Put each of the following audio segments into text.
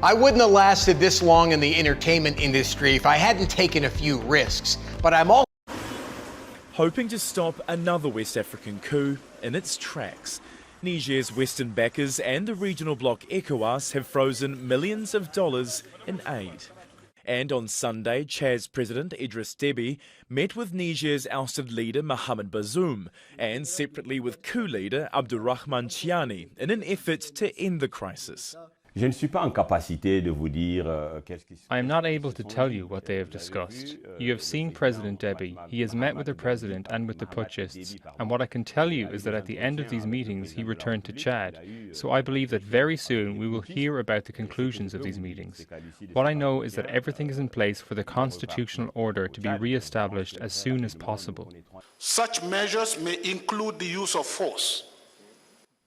I wouldn't have lasted this long in the entertainment industry if I hadn't taken a few risks, but I'm all hoping to stop another West African coup in its tracks. Niger's Western backers and the regional bloc ECOWAS have frozen millions of dollars in aid. And on Sunday, Chad's President Idriss Déby met with Niger's ousted leader Mohamed Bazoum and separately with coup leader Abdourahmane Tiani in an effort to end the crisis. I am not able to tell you what they have discussed. You have seen President Déby. He has met with the president and with the putschists. And what I can tell you is that at the end of these meetings, he returned to Chad. So I believe that very soon we will hear about the conclusions of these meetings. What I know is that everything is in place for the constitutional order to be re-established as soon as possible. Such measures may include the use of force.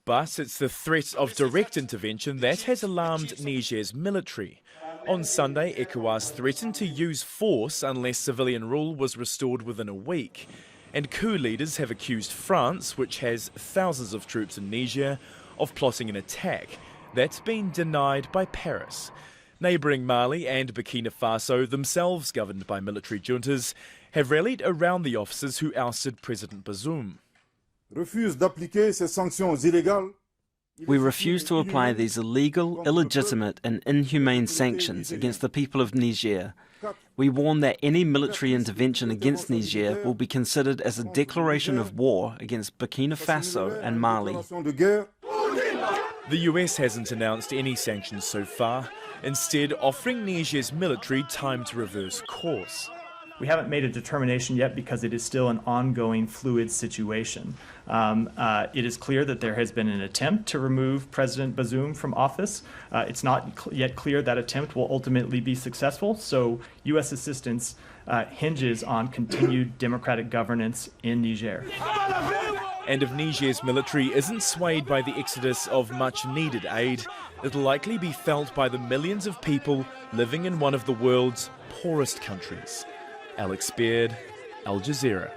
But it's the threat of direct intervention that has alarmed Niger's military. On Sunday, ECOWAS threatened to use force unless civilian rule was restored within a week. And coup leaders have accused France, which has thousands of troops in Niger, of plotting an attack. That's been denied by Paris. Neighbouring Mali and Burkina Faso, themselves governed by military juntas, have rallied around the officers who ousted President Bazoum. We refuse to apply these illegal, illegitimate and inhumane sanctions against the people of Niger. We warn that any military intervention against Niger will be considered as a declaration of war against Burkina Faso and Mali. The US hasn't announced any sanctions so far, instead offering Niger's military time to reverse course. We haven't made a determination yet because it is still an ongoing fluid situation. It is clear that there has been an attempt to remove President Bazoum from office. It's not yet clear that attempt will ultimately be successful, so U.S. assistance hinges on continued democratic governance in Niger. And if Niger's military isn't swayed by the exodus of much-needed aid, it'll likely be felt by the millions of people living in one of the world's poorest countries. Alex Beard, Al Jazeera.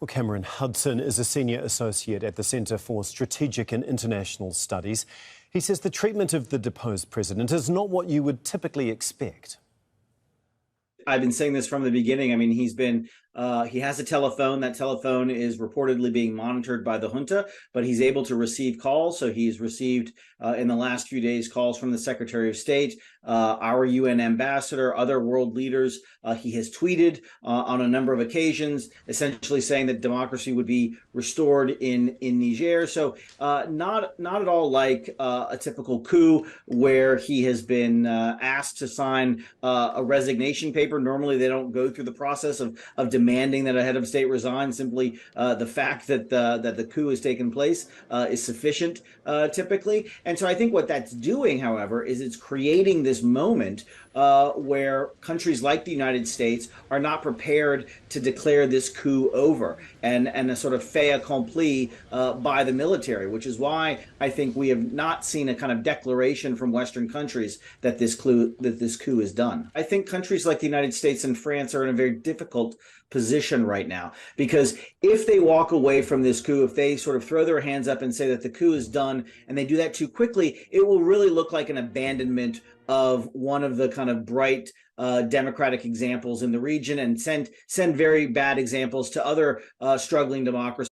Well, Cameron Hudson is a senior associate at the Centre for Strategic and International Studies. He says the treatment of the deposed president is not what you would typically expect. I've been saying this from the beginning. I mean, he has a telephone. That telephone is reportedly being monitored by the junta, but he's able to receive calls. So he's received in the last few days calls from the Secretary of State, our UN ambassador, other world leaders. He has tweeted on a number of occasions, essentially saying that democracy would be restored in Niger. So not at all like a typical coup where he has been asked to sign a resignation paper. Normally, they don't go through the process of demanding that a head of state resign. Simply the fact that the coup has taken place is sufficient typically. And so I think what that's doing, however, is it's creating this moment where countries like the United States are not prepared to declare this coup over and a sort of fait accompli by the military, which is why I think we have not seen a kind of declaration from Western countries that this coup is done. I think countries like the United States and France are in a very difficult position right now, because if they walk away from this coup, if they sort of throw their hands up and say that the coup is done and they do that too quickly, it will really look like an abandonment of one of the kind of bright democratic examples in the region and send very bad examples to other struggling democracies.